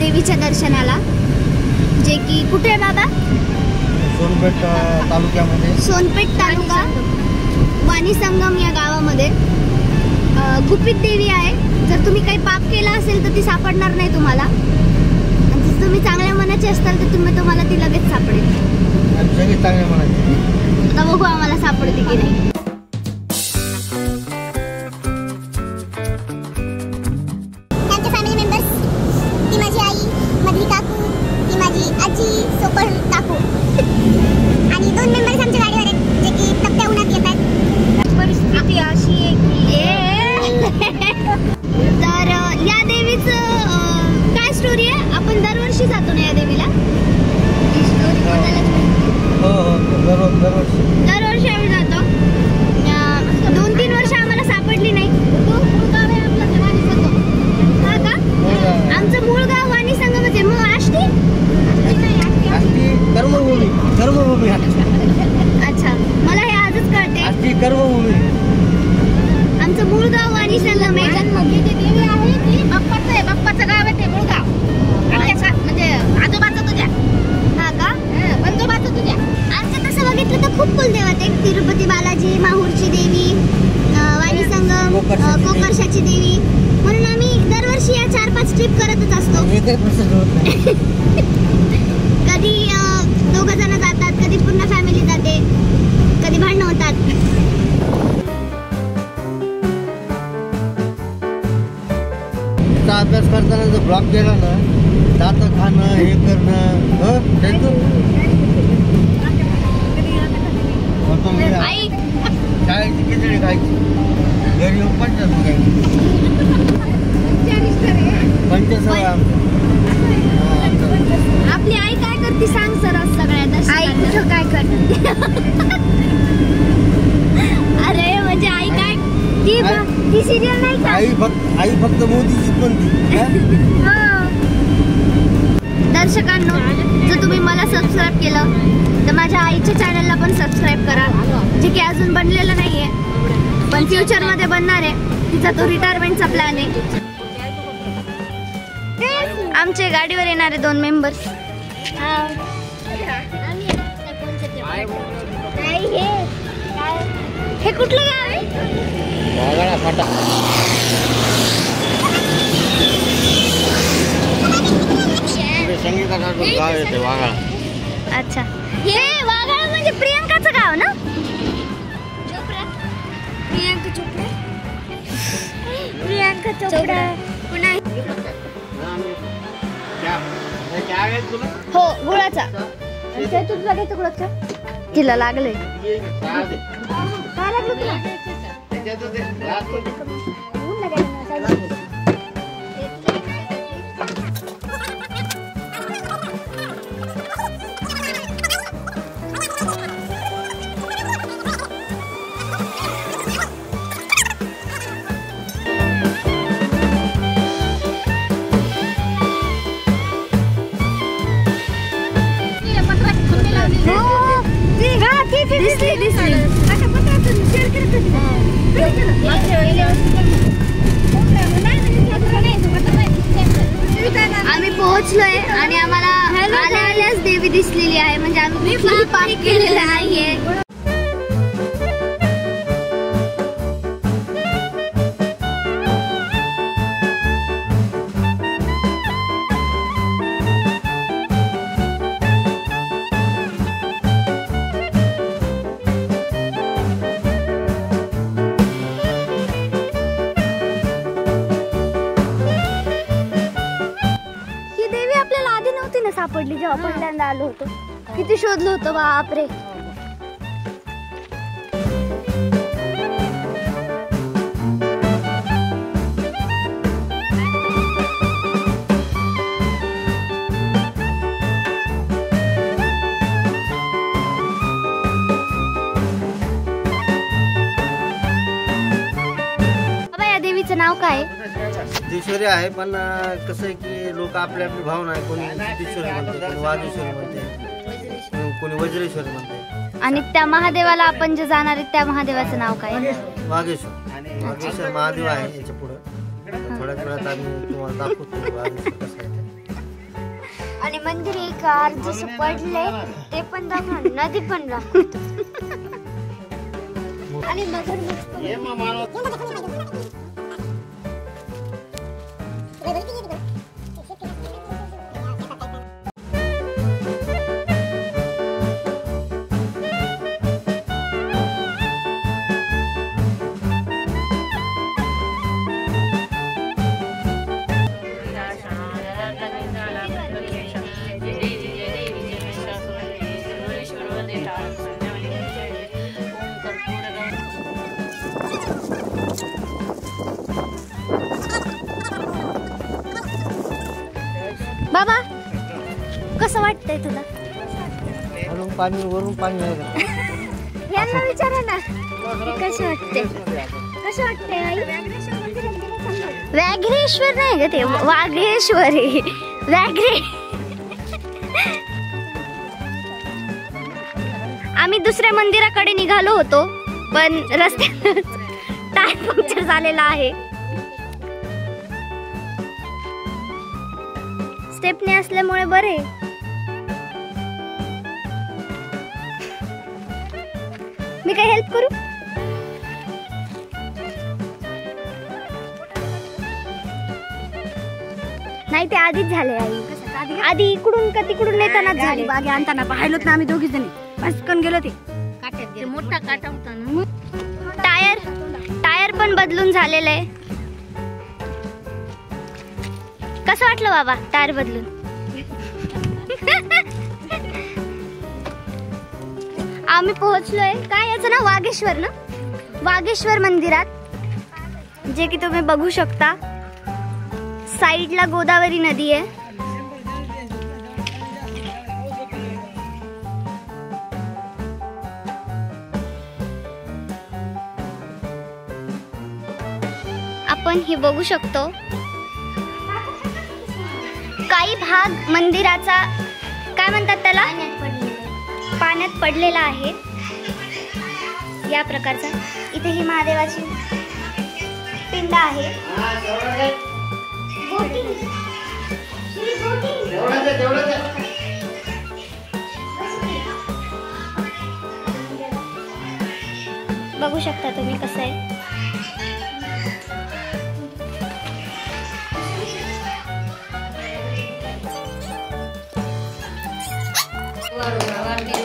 देवीच्या दर्शनाला, जे की कुठे आहे बाबा? सोनपेठ तालुक्यामध्ये, सोनपेठ तालुका वाणी संगम या गावामध्ये गुपित देवी आहे. जर तुम्ही काही पाप केला असेल तर ती सापडणार नाही तुम्हाला, आणि जर तुम्ही चांगल्या मनाचे असाल तर तुम्हाला ती लगेच सापडेल. सगळे चांगल्या मनाचे. आता बघू आम्हाला सापडते की नाही. आजी सोपळ काकू आणि 2 मेंबर्स आमच्या गाडीवर आहेत, जे की तप्त्या उन्हात येतात. परिस्थिती अशी आहे की तर या देवीचं काय स्टोरी आहे? आपण दरवर्षी जातो ना या देवीला. दरवर्षी आम्ही जातो. 2-3 वर्ष आम्हाला सापडली नाही. हा का? आमचं मूळ गाव वाणी संगमच आहे. मग आष्टी कर्मभूमी. अच्छा, मला हे आजच कळते. कर्मभूमी. आमचं मूळ गाव वाणी संगम आहे. देवी आहे ती बाप्पाचं आहे. बाप्पाचं गाव आहे ते मूळ गाव. म्हणजे आजोबाचं तुझ्या. हा का? पंजोबाचं तुझ्या. आमचं तसं बघितलं तर खूप कुलदेवत आहे. तिरुपती बालाजी, माहूरची देवी, वाणी संगम, कोकर्षाची देवी. म्हणून आम्ही दरवर्षी या 4-5 ट्रिप करतच असतो. कधी 2 जण जातात, कधी पूर्ण फॅमिली जाते, कधी भांडण होतात. अभ्यास करताना जर ब्लॉक केला ना, दात खाणं हे करणं आई शाळेची खिचडी खायची, घरी येऊन पंचसवय. आपली आई काय करते सांग सर? सगळ्यात आई कुठं काय करते? अरे म्हणजे आई काय ती सिरियल नाही का? आई फक्त मोदीचीच बनती. दर्शकांनो, जर तुम्ही मला सबस्क्राईब केलं तर माझ्या आईच्या चॅनलला पण सबस्क्राईब करा, जे की अजून बनलेलं नाहीये पण फ्युचर मध्ये बनणार आहे. तिचा तो रिटायरमेंटचा प्लॅन आहे. आमच्या गाडीवर येणारे 2 मेंबर्स. हे कुठलं गाव आहे? वाघाळा फाटा. संगीताचा गाव येते वाघाळा. अच्छा, हे वाघाळा म्हणजे प्रियंकाचं गाव ना? प्रियंका चोपडा. हो, गुळाचा. तुला घ्यायचं गुळाचा? तिला लागलंय. काय लागलं तुला? दिसली. आम्ही पोहोचलोय आणि आम्हाला आल्याच देवी दिसलेली आहे. म्हणजे आम्ही पाप केलेला नाहीये. सापडली जेव्हा पहिल्यांदा आलो होतो. किती शोधलो होतो बापरे. बाबा, या देवीचं नाव काय? सिद्धेश्वरी आहे, पण कसं आहे की लोक आपली भावना आहे. कोणी सिद्धेश्वरी म्हणते, कोणी वागेश्वरी म्हणते, कोणी वज्रेश्वरी म्हणते. आणि त्या महादेवाला आपण जे जाणार आहे त्या महादेवाचं नाव काय? वागेश्वर महादेव आहे. याच्या पुढे थोड्या वेळात आम्ही तुम्हाला दाखवतो वागेश्वर कसं आहे. मंदिर एक अर्धे पडले ते पण दाखवा, नदी पण दाखवतो आणि बाबा कसं वाटतंय तुला? वरून पाणी आहे का? यांना विचारा ना कसं वाटते, कसं वाटतंय आई? व्याघ्रेश्वर नाही ग ते, वाघेश्वर आहे. व्याघ्रे आम्ही दुसऱ्या मंदिराकडे निघालो होतो पण रस्त्यात टायर पंक्चर झालेला आहे. स्टेपने असल्यामुळे बरे. मी काय हेल्प करू? नाही ते आधीच झाले आई. आधी इकडून का तिकडून नेताना झाले. बागे आणताना पाहिलोत ना आम्ही दोघी जणी, पटकन गेलो ते मोठा काटा होता ना. टायर पण बदलून झालेलं आहे. कसं वाटलं बाबा टायर बदलून? आम्ही पोहोचलोय काय याचं ना, वाघेश्वर ना, वाघेश्वर मंदिरात, जे की तुम्ही बघू शकता. साईडला गोदावरी नदी आहे. आपण हे बघू शकतो. काही भाग मंदिराचा काय म्हणतात त्याला, पाण्यात पडलेला आहे या प्रकारचा. इथे ही महादेवाची पिंड आहे. बघू शकता तुम्ही कसं आहे. वर